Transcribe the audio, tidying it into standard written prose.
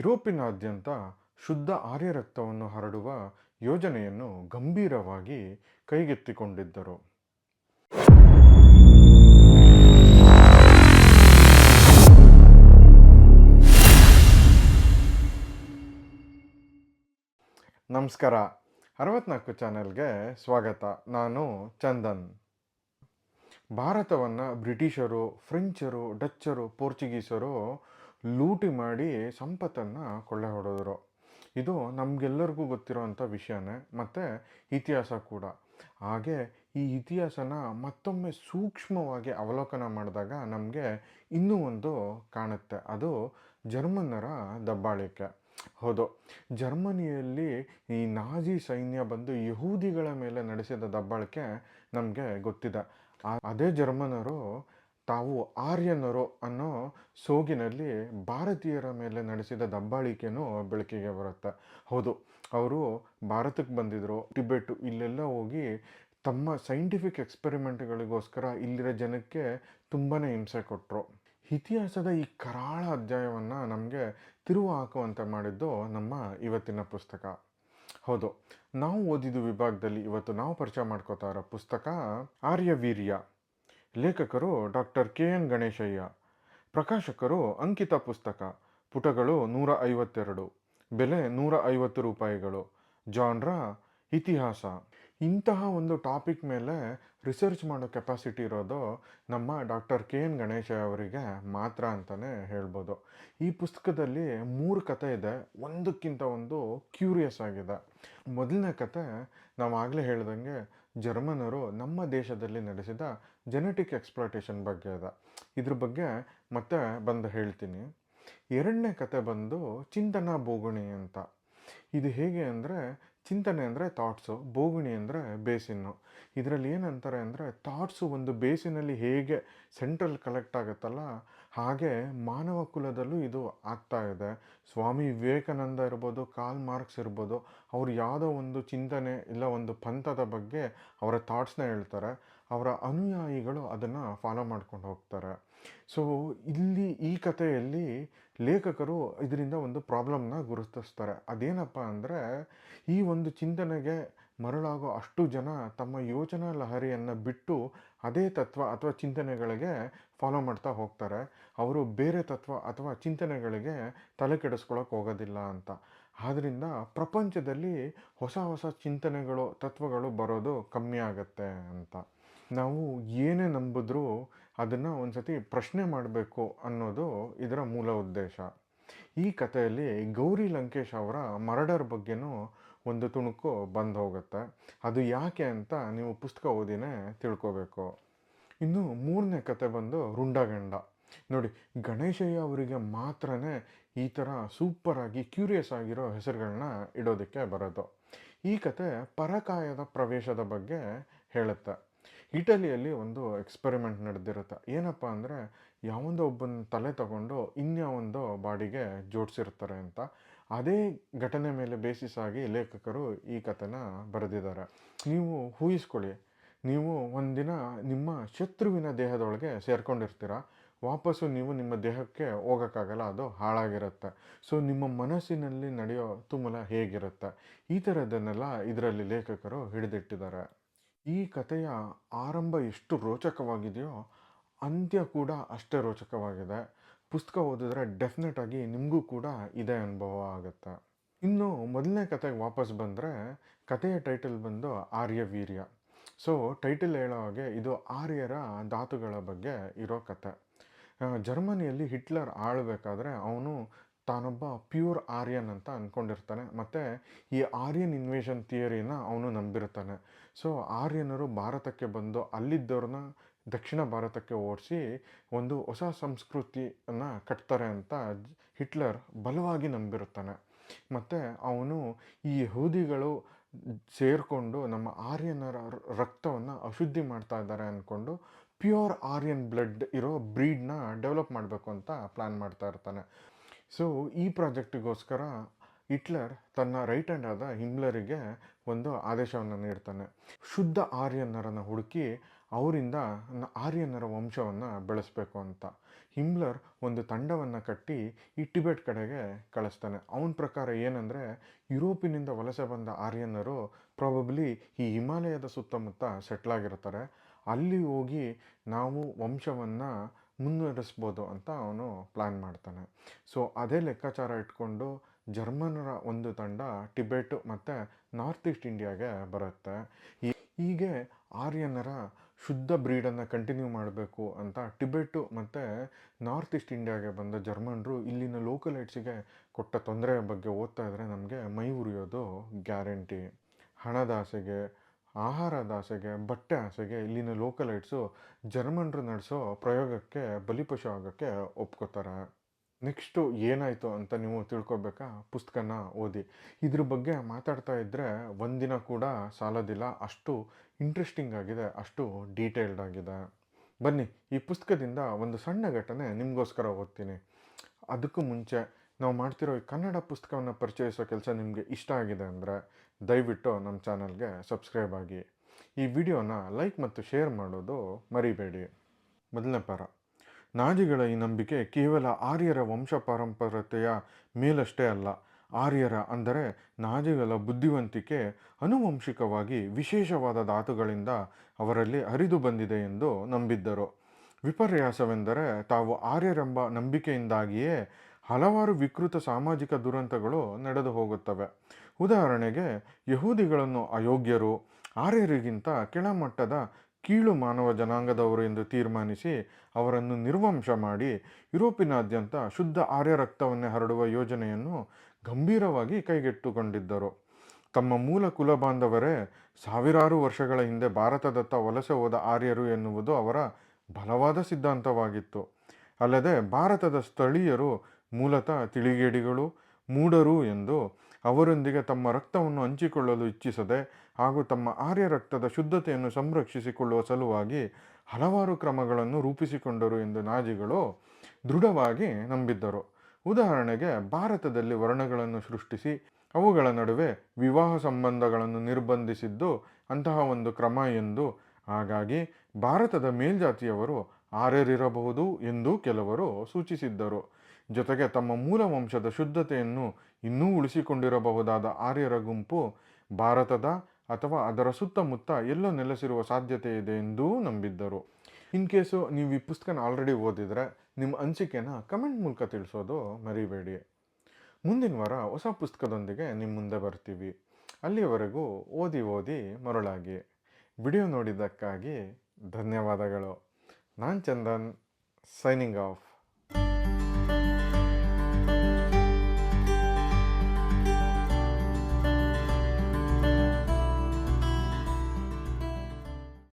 ಯುರೋಪಿನಾದ್ಯಂತ ಶುದ್ಧ ಆರ್ಯ ರಕ್ತವನ್ನು ಹರಡುವ ಯೋಜನೆಯನ್ನು ಗಂಭೀರವಾಗಿ ಕೈಗೆತ್ತಿಕೊಂಡಿದ್ದರು. ನಮಸ್ಕಾರ. 64 ಚಾನೆಲ್ಗೆ ಸ್ವಾಗತ. ನಾನು ಚಂದನ್. ಭಾರತವನ್ನು ಬ್ರಿಟಿಷರು, ಫ್ರೆಂಚರು, ಡಚ್ಚರು, ಪೋರ್ಚುಗೀಸರು ಲೂಟಿ ಮಾಡಿ ಸಂಪತ್ತನ್ನು ಕೊಳ್ಳೆ ಹೊಡೆದರು. ಇದು ನಮಗೆಲ್ಲರಿಗೂ ಗೊತ್ತಿರೋವಂಥ ವಿಷಯನೇ, ಮತ್ತು ಇತಿಹಾಸ ಕೂಡ. ಹಾಗೆ ಈ ಇತಿಹಾಸನ ಮತ್ತೊಮ್ಮೆ ಸೂಕ್ಷ್ಮವಾಗಿ ಅವಲೋಕನ ಮಾಡಿದಾಗ ನಮಗೆ ಇನ್ನೂ ಒಂದು ಕಾಣುತ್ತೆ. ಅದು ಜರ್ಮನ್ನರ ದಬ್ಬಾಳಿಕೆ. ಹೌದು, ಜರ್ಮನಿಯಲ್ಲಿ ಈ ನಾಜಿ ಸೈನ್ಯ ಬಂದು ಯಹೂದಿಗಳ ಮೇಲೆ ನಡೆಸಿದ ದಬ್ಬಾಳಿಕೆ ನಮಗೆ ಗೊತ್ತಿದೆ. ಅದೇ ಜರ್ಮನರು ತಾವು ಆರ್ಯನರು ಅನ್ನೋ ಸೋಗಿನಲ್ಲಿ ಭಾರತೀಯರ ಮೇಲೆ ನಡೆಸಿದ ದಬ್ಬಾಳಿಕೆನೂ ಬೆಳಕಿಗೆ ಬರುತ್ತೆ. ಹೌದು, ಅವರು ಭಾರತಕ್ಕೆ ಬಂದಿದ್ದರು, ಟಿಬೆಟ್ ಇಲ್ಲೆಲ್ಲ ಹೋಗಿ ತಮ್ಮ ಸೈಂಟಿಫಿಕ್ ಎಕ್ಸ್ಪೆರಿಮೆಂಟ್ಗಳಿಗೋಸ್ಕರ ಇಲ್ಲಿರೋ ಜನಕ್ಕೆ ತುಂಬಾ ಹಿಂಸೆ ಕೊಟ್ಟರು. ಇತಿಹಾಸದ ಈ ಕರಾಳ ಅಧ್ಯಾಯವನ್ನು ನಮಗೆ ತಿರುವು ಹಾಕುವಂತೆ ಮಾಡಿದ್ದು ನಮ್ಮ ಇವತ್ತಿನ ಪುಸ್ತಕ. ಹೌದು, ನಾವು ಓದಿದ ವಿಭಾಗದಲ್ಲಿ ಇವತ್ತು ನಾವು ಪರಿಚಯ ಮಾಡ್ಕೋತಾ ಇರೋ ಪುಸ್ತಕ ಆರ್ಯವೀರ್ಯ. ಲೇಖಕರು ಡಾಕ್ಟರ್ KN ಗಣೇಶಯ್ಯ. ಪ್ರಕಾಶಕರು ಅಂಕಿತ ಪುಸ್ತಕ. ಪುಟಗಳು 152. ಬೆಲೆ 150 ರೂಪಾಯಿಗಳು. ಜಾನ್ರ ಇತಿಹಾಸ. ಇಂತಹ ಒಂದು ಟಾಪಿಕ್ ಮೇಲೆ ರಿಸರ್ಚ್ ಮಾಡೋ ಕೆಪಾಸಿಟಿ ಇರೋದು ನಮ್ಮ ಡಾಕ್ಟರ್ KN ಗಣೇಶಯ್ಯ ಅವರಿಗೆ ಮಾತ್ರ ಅಂತಲೇ ಹೇಳ್ಬೋದು. ಈ ಪುಸ್ತಕದಲ್ಲಿ 3 ಕತೆ ಇದೆ, ಒಂದಕ್ಕಿಂತ ಒಂದು ಕ್ಯೂರಿಯಸ್ ಆಗಿದೆ. ಮೊದಲನೇ ಕತೆ ನಾವು ಆಗಲೇ ಹೇಳ್ದಂಗೆ ಜರ್ಮನರು ನಮ್ಮ ದೇಶದಲ್ಲಿ ನಡೆಸಿದ ಜೆನೆಟಿಕ್ ಎಕ್ಸ್ಪ್ಲಾಯ್ಟೇಷನ್ ಬಗ್ಗೆ ಇದೆ. ಇದ್ರ ಬಗ್ಗೆ ಮತ್ತೆ ಬಂದು ಹೇಳ್ತೀನಿ. ಎರಡನೇ ಕತೆ ಬಂದು ಚಿಂತನಾ ಬೋಗುಣಿ ಅಂತ. ಇದು ಹೇಗೆ ಅಂದರೆ, ಚಿಂತನೆ ಅಂದರೆ ಥಾಟ್ಸು, ಬೋಗುಣಿ ಅಂದರೆ ಬೇಸಿನ್ನು. ಇದರಲ್ಲಿ ಏನಂತಾರೆ ಅಂದರೆ, ಥಾಟ್ಸು ಒಂದು ಬೇಸಿನಲ್ಲಿ ಹೇಗೆ ಸೆಂಟ್ರಲ್ ಕಲೆಕ್ಟ್ ಆಗುತ್ತಲ್ಲ, ಹಾಗೆ ಮಾನವ ಕುಲದಲ್ಲೂ ಇದು ಆಗ್ತಾ ಇದೆ. ಸ್ವಾಮಿ ವಿವೇಕಾನಂದ ಇರ್ಬೋದು, ಕಾರ್ಲ್ ಮಾರ್ಕ್ಸ್ ಇರ್ಬೋದು, ಅವರು ಯಾವುದೋ ಒಂದು ಚಿಂತನೆ ಇಲ್ಲ ಒಂದು ಪಂಥದ ಬಗ್ಗೆ ಅವರ ಥಾಟ್ಸ್ನ ಹೇಳ್ತಾರೆ. ಅವರ ಅನುಯಾಯಿಗಳು ಅದನ್ನು ಫಾಲೋ ಮಾಡ್ಕೊಂಡು ಹೋಗ್ತಾರೆ. ಸೊ ಇಲ್ಲಿ ಈ ಕಥೆಯಲ್ಲಿ ಲೇಖಕರು ಇದರಿಂದ ಒಂದು ಪ್ರಾಬ್ಲಮ್ನ ಗುರುತಿಸ್ತಾರೆ. ಅದೇನಪ್ಪ ಅಂದರೆ, ಈ ಒಂದು ಚಿಂತನೆಗೆ ಮರಳಾಗೋ ಅಷ್ಟು ಜನ ತಮ್ಮ ಯೋಚನಾ ಲಹರಿಯನ್ನು ಬಿಟ್ಟು ಅದೇ ತತ್ವ ಅಥವಾ ಚಿಂತನೆಗಳಿಗೆ ಫಾಲೋ ಮಾಡ್ತಾ ಹೋಗ್ತಾರೆ. ಅವರು ಬೇರೆ ತತ್ವ ಅಥವಾ ಚಿಂತನೆಗಳಿಗೆ ತಲೆ ಕೆಡಿಸ್ಕೊಳ್ಳೋಕೆ ಹೋಗೋದಿಲ್ಲ ಅಂತ. ಆದ್ದರಿಂದ ಪ್ರಪಂಚದಲ್ಲಿ ಹೊಸ ಹೊಸ ಚಿಂತನೆಗಳು, ತತ್ವಗಳು ಬರೋದು ಕಮ್ಮಿ ಆಗತ್ತೆ ಅಂತ. ನಾವು ಏನೇ ನಂಬಿದ್ರೂ ಅದನ್ನು ಒಂದು ಸತಿ ಪ್ರಶ್ನೆ ಮಾಡಬೇಕು ಅನ್ನೋದು ಇದರ ಮೂಲ ಉದ್ದೇಶ. ಈ ಕಥೆಯಲ್ಲಿ ಗೌರಿ ಲಂಕೇಶ್ ಅವರ ಮರ್ಡರ್ ಬಗ್ಗೆನೂ ಒಂದು ತುಣುಕು ಬಂದು ಹೋಗುತ್ತೆ. ಅದು ಯಾಕೆ ಅಂತ ನೀವು ಪುಸ್ತಕ ಓದಿನೇ ತಿಳ್ಕೋಬೇಕು. ಇನ್ನು ಮೂರನೇ ಕತೆ ಬಂದು ರುಂಡಗಂಡ. ನೋಡಿ, ಗಣೇಶಯ್ಯ ಅವರಿಗೆ ಮಾತ್ರನೇ ಈ ಥರ ಸೂಪರಾಗಿ ಕ್ಯೂರಿಯಸ್ ಆಗಿರೋ ಹೆಸರುಗಳನ್ನ ಇಡೋದಕ್ಕೆ ಬರೋದು. ಈ ಕತೆ ಪರಕಾಯದ ಪ್ರವೇಶದ ಬಗ್ಗೆ ಹೇಳುತ್ತೆ. ಇಟಲಿಯಲ್ಲಿ ಒಂದು ಎಕ್ಸ್ಪೆರಿಮೆಂಟ್ ನಡೆದಿರುತ್ತೆ. ಏನಪ್ಪ ಅಂದರೆ, ಯಾವೊಂದೋ ಒಬ್ಬನ ತಲೆ ತಗೊಂಡು ಇನ್ಯಾವೊಂದೋ ಬಾಡಿಗೆ ಜೋಡಿಸಿರ್ತಾರೆ ಅಂತ. ಅದೇ ಘಟನೆ ಮೇಲೆ ಬೇಸಿಸ್ ಆಗಿ ಲೇಖಕರು ಈ ಕಥೆನ ಬರೆದಿದ್ದಾರೆ. ನೀವು ಊಹಿಸ್ಕೊಳ್ಳಿ, ನೀವು ಒಂದಿನ ನಿಮ್ಮ ಶತ್ರುವಿನ ದೇಹದೊಳಗೆ ಸೇರ್ಕೊಂಡಿರ್ತೀರ. ವಾಪಸ್ಸು ನೀವು ನಿಮ್ಮ ದೇಹಕ್ಕೆ ಹೋಗೋಕ್ಕಾಗಲ್ಲ, ಅದು ಹಾಳಾಗಿರುತ್ತೆ. ಸೊ ನಿಮ್ಮ ಮನಸ್ಸಿನಲ್ಲಿ ನಡೆಯೋ ತುಮುಲ ಹೇಗಿರುತ್ತೆ, ಈ ಥರದನ್ನೆಲ್ಲ ಇದರಲ್ಲಿ ಲೇಖಕರು ಹಿಡಿದಿಟ್ಟಿದ್ದಾರೆ. ಈ ಕಥೆಯ ಆರಂಭ ಎಷ್ಟು ರೋಚಕವಾಗಿದೆಯೋ ಅಂತ್ಯ ಕೂಡ ಅಷ್ಟೇ ರೋಚಕವಾಗಿದೆ. ಪುಸ್ತಕ ಓದಿದ್ರೆ ಡೆಫಿನೆಟಾಗಿ ನಿಮಗೂ ಕೂಡ ಇದೇ ಅನುಭವ ಆಗುತ್ತೆ. ಇನ್ನು ಮೊದಲನೇ ಕತೆಗೆ ವಾಪಸ್ ಬಂದರೆ, ಕಥೆಯ ಟೈಟಲ್ ಬಂದು ಆರ್ಯವೀರ್ಯ. ಸೊ ಟೈಟಲ್ ಹೇಳೋ ಹಾಗೆ ಇದು ಆರ್ಯರ ಧಾತುಗಳ ಬಗ್ಗೆ ಇರೋ ಕತೆ. ಜರ್ಮನಿಯಲ್ಲಿ ಹಿಟ್ಲರ್ ಆಳಬೇಕಾದ್ರೆ ಅವನು ತಾನೊಬ್ಬ ಪ್ಯೂರ್ ಆರ್ಯನ್ ಅಂತ ಅಂದ್ಕೊಂಡಿರ್ತಾನೆ, ಮತ್ತು ಈ ಆರ್ಯನ್ ಇನ್ವೇಷನ್ ಥಿಯರಿನ ಅವನು ನಂಬಿರ್ತಾನೆ. ಸೊ ಆರ್ಯನರು ಭಾರತಕ್ಕೆ ಬಂದು ಅಲ್ಲಿದ್ದವ್ರನ್ನ ದಕ್ಷಿಣ ಭಾರತಕ್ಕೆ ಓಡಿಸಿ ಒಂದು ಹೊಸ ಸಂಸ್ಕೃತಿಯನ್ನು ಕಟ್ತಾರೆ ಅಂತ ಹಿಟ್ಲರ್ ಬಲವಾಗಿ ನಂಬಿರುತ್ತಾನೆ. ಮತ್ತು ಅವನು ಈ ಯಹೂದಿಗಳು ಸೇರಿಕೊಂಡು ನಮ್ಮ ಆರ್ಯನರ ರಕ್ತವನ್ನು ಅಶುದ್ಧಿ ಮಾಡ್ತಾ ಇದ್ದಾರೆ ಅಂದ್ಕೊಂಡು ಪ್ಯೂರ್ ಆರ್ಯನ್ ಬ್ಲಡ್ ಇರೋ ಬ್ರೀಡ್ನ ಡೆವಲಪ್ ಮಾಡಬೇಕು ಅಂತ ಪ್ಲ್ಯಾನ್ ಮಾಡ್ತಾ ಇರ್ತಾನೆ. ಸೊ ಈ ಪ್ರಾಜೆಕ್ಟಿಗೋಸ್ಕರ ಹಿಟ್ಲರ್ ತನ್ನ ರೈಟ್ ಹ್ಯಾಂಡ್ ಆದ ಹಿಮ್ಲರಿಗೆ ಒಂದು ಆದೇಶವನ್ನು ನೀಡ್ತಾನೆ. ಶುದ್ಧ ಆರ್ಯನರನ್ನು ಹುಡುಕಿ ಅವರಿಂದ ಆರ್ಯನರ ವಂಶವನ್ನು ಬೆಳೆಸಬೇಕು ಅಂತ. ಹಿಮ್ಲರ್ ಒಂದು ತಂಡವನ್ನು ಕಟ್ಟಿ ಈ ಟಿಬೆಟ್ ಕಡೆಗೆ ಕಳಿಸ್ತಾನೆ. ಅವನ ಪ್ರಕಾರ ಏನಂದರೆ, ಯುರೋಪಿನಿಂದ ವಲಸೆ ಬಂದ ಆರ್ಯನರು ಪ್ರಾಬಬ್ಲಿ ಈ ಹಿಮಾಲಯದ ಸುತ್ತಮುತ್ತ ಸೆಟ್ಲಾಗಿರ್ತಾರೆ, ಅಲ್ಲಿ ಹೋಗಿ ನಾವು ವಂಶವನ್ನು ಮುನ್ನಡೆಸ್ಬೋದು ಅಂತ ಅವನು ಪ್ಲ್ಯಾನ್ ಮಾಡ್ತಾನೆ. ಸೊ ಅದೇ ಲೆಕ್ಕಾಚಾರ ಇಟ್ಕೊಂಡು ಜರ್ಮನರ ಒಂದು ತಂಡ ಟಿಬೆಟ್ ಮತ್ತು ನಾರ್ತ್ ಈಸ್ಟ್ ಇಂಡಿಯಾಗೆ ಬರುತ್ತೆ. ಹೀಗೆ ಆರ್ಯನರ ಶುದ್ಧ ಬ್ರೀಡನ್ನು ಕಂಟಿನ್ಯೂ ಮಾಡಬೇಕು ಅಂತ ಟಿಬೆಟ್ಟು ಮತ್ತು ನಾರ್ತ್ ಈಸ್ಟ್ ಇಂಡಿಯಾಗೆ ಬಂದ ಜರ್ಮನ್ರು ಇಲ್ಲಿನ ಲೋಕಲೈಟ್ಸಿಗೆ ಕೊಟ್ಟ ತೊಂದರೆಯ ಬಗ್ಗೆ ಓದ್ತಾ ಇದ್ದರೆ ನಮಗೆ ಮೈ ಉರಿಯೋದು ಗ್ಯಾರಂಟಿ. ಹಣದ ಆಸೆಗೆ, ಆಹಾರದ ಆಸೆಗೆ, ಬಟ್ಟೆ ಆಸೆಗೆ ಇಲ್ಲಿನ ಲೋಕಲೈಟ್ಸು ಜರ್ಮನ್ರು ನಡೆಸೋ ಪ್ರಯೋಗಕ್ಕೆ ಬಲಿಪಶು ಆಗೋಕ್ಕೆ ಒಪ್ಕೋತಾರೆ. ನೆಕ್ಸ್ಟು ಏನಾಯಿತು ಅಂತ ನೀವು ತಿಳ್ಕೊಬೇಕಾ? ಪುಸ್ತಕನ ಓದಿ. ಇದ್ರ ಬಗ್ಗೆ ಮಾತಾಡ್ತಾ ಇದ್ದರೆ ಒಂದಿನ ಕೂಡ ಸಾಲೋದಿಲ್ಲ, ಅಷ್ಟು ಇಂಟ್ರೆಸ್ಟಿಂಗ್ ಆಗಿದೆ, ಅಷ್ಟು ಡೀಟೇಲ್ಡ್ ಆಗಿದೆ. ಬನ್ನಿ, ಈ ಪುಸ್ತಕದಿಂದ ಒಂದು ಸಣ್ಣ ಘಟನೆ ನಿಮಗೋಸ್ಕರ ಓದ್ತೀನಿ. ಅದಕ್ಕೂ ಮುಂಚೆ ನಾವು ಮಾಡ್ತಿರೋ ಈ ಕನ್ನಡ ಪುಸ್ತಕವನ್ನು ಪರಿಚಯಿಸೋ ಕೆಲಸ ನಿಮಗೆ ಇಷ್ಟ ಆಗಿದೆ ಅಂದರೆ ದಯವಿಟ್ಟು ನಮ್ಮ ಚಾನಲ್ಗೆ ಸಬ್ಸ್ಕ್ರೈಬ್ ಆಗಿ. ಈ ವಿಡಿಯೋನ ಲೈಕ್ ಮತ್ತು ಶೇರ್ ಮಾಡೋದು ಮರಿಬೇಡಿ. ಮೊದಲನೇ ಪಾರ. ನಾಜಿಗಳ ಈ ನಂಬಿಕೆ ಕೇವಲ ಆರ್ಯರ ವಂಶ ಪಾರಂಪರ್ಯತೆಯ ಮೇಲಷ್ಟೇ ಅಲ್ಲ. ಆರ್ಯರ ಅಂದರೆ ನಾಜಿಗಳ ಬುದ್ಧಿವಂತಿಕೆ ಆನುವಂಶಿಕವಾಗಿ ವಿಶೇಷವಾದ ಧಾತುಗಳಿಂದ ಅವರಲ್ಲಿ ಹರಿದು ಬಂದಿದೆ ಎಂದು ನಂಬಿದ್ದರು. ವಿಪರ್ಯಾಸವೆಂದರೆ ತಾವು ಆರ್ಯರೆಂಬ ನಂಬಿಕೆಯಿಂದಾಗಿಯೇ ಹಲವಾರು ವಿಕೃತ ಸಾಮಾಜಿಕ ದುರಂತಗಳು ನಡೆದು ಹೋಗುತ್ತವೆ. ಉದಾಹರಣೆಗೆ, ಯಹೂದಿಗಳನ್ನು ಅಯೋಗ್ಯರು, ಆರ್ಯರಿಗಿಂತ ಕೆಳಮಟ್ಟದ ಕೀಳು ಮಾನವ ಜನಾಂಗದವರು ಎಂದು ತೀರ್ಮಾನಿಸಿ ಅವರನ್ನು ನಿರ್ವಂಶ ಮಾಡಿ ಯುರೋಪಿನಾದ್ಯಂತ ಶುದ್ಧ ಆರ್ಯ ರಕ್ತವನ್ನೇ ಹರಡುವ ಯೋಜನೆಯನ್ನು ಗಂಭೀರವಾಗಿ ಕೈಗೆತ್ತಿಕೊಂಡಿದ್ದರು. ತಮ್ಮ ಮೂಲ ಕುಲಬಾಂಧವರೇ ಸಾವಿರಾರು ವರ್ಷಗಳ ಹಿಂದೆ ಭಾರತದತ್ತ ವಲಸೆ ಹೋದ ಆರ್ಯರು ಎನ್ನುವುದು ಅವರ ಬಲವಾದ ಸಿದ್ಧಾಂತವಾಗಿತ್ತು. ಅಲ್ಲದೆ ಭಾರತದ ಸ್ಥಳೀಯರು ಮೂಲತಃ ತಿಳಿಗೇಡಿಗಳು, ಮೂಢರು ಎಂದು ಅವರೊಂದಿಗೆ ತಮ್ಮ ರಕ್ತವನ್ನು ಹಂಚಿಕೊಳ್ಳಲು ಇಚ್ಛಿಸದೆ ಹಾಗೂ ತಮ್ಮ ಆರ್ಯ ರಕ್ತದ ಶುದ್ಧತೆಯನ್ನು ಸಂರಕ್ಷಿಸಿಕೊಳ್ಳುವ ಸಲುವಾಗಿ ಹಲವಾರು ಕ್ರಮಗಳನ್ನು ರೂಪಿಸಿಕೊಂಡರು ಎಂದು ನಾಜಿಗಳು ದೃಢವಾಗಿ ನಂಬಿದ್ದರು. ಉದಾಹರಣೆಗೆ, ಭಾರತದಲ್ಲಿ ವರ್ಣಗಳನ್ನು ಸೃಷ್ಟಿಸಿ ಅವುಗಳ ನಡುವೆ ವಿವಾಹ ಸಂಬಂಧಗಳನ್ನು ನಿರ್ಬಂಧಿಸಿದ್ದು ಅಂತಹ ಒಂದು ಕ್ರಮ ಎಂದು. ಹಾಗಾಗಿ ಭಾರತದ ಮೇಲ್ಜಾತಿಯವರು ಆರ್ಯರಿರಬಹುದು ಎಂದು ಕೆಲವರು ಸೂಚಿಸಿದ್ದರು. ಜೊತೆಗೆ ತಮ್ಮ ಮೂಲ ವಂಶದ ಶುದ್ಧತೆಯನ್ನು ಇನ್ನೂ ಉಳಿಸಿಕೊಂಡಿರಬಹುದಾದ ಆರ್ಯರ ಗುಂಪು ಭಾರತದ ಅಥವಾ ಅದರ ಸುತ್ತಮುತ್ತ ಎಲ್ಲೋ ನೆಲೆಸಿರುವ ಸಾಧ್ಯತೆ ಇದೆ ಎಂದೂ ನಂಬಿದ್ದರು. ಇನ್ ಕೇಸು ನೀವು ಈ ಪುಸ್ತಕನ ಆಲ್ರೆಡಿ ಓದಿದರೆ ನಿಮ್ಮ ಅನಿಸಿಕೆನ ಕಮೆಂಟ್ ಮೂಲಕ ತಿಳಿಸೋದು ಮರಿಬೇಡಿ. ಮುಂದಿನ ವಾರ ಹೊಸ ಪುಸ್ತಕದೊಂದಿಗೆ ನಿಮ್ಮ ಮುಂದೆ ಬರ್ತೀವಿ. ಅಲ್ಲಿಯವರೆಗೂ ಓದಿ ಮರಳಾಗಿ. ವಿಡಿಯೋ ನೋಡಿದ್ದಕ್ಕಾಗಿ ಧನ್ಯವಾದಗಳು. ನಾನು ಚಂದನ್, ಸೈನಿಂಗ್ ಆಫ್.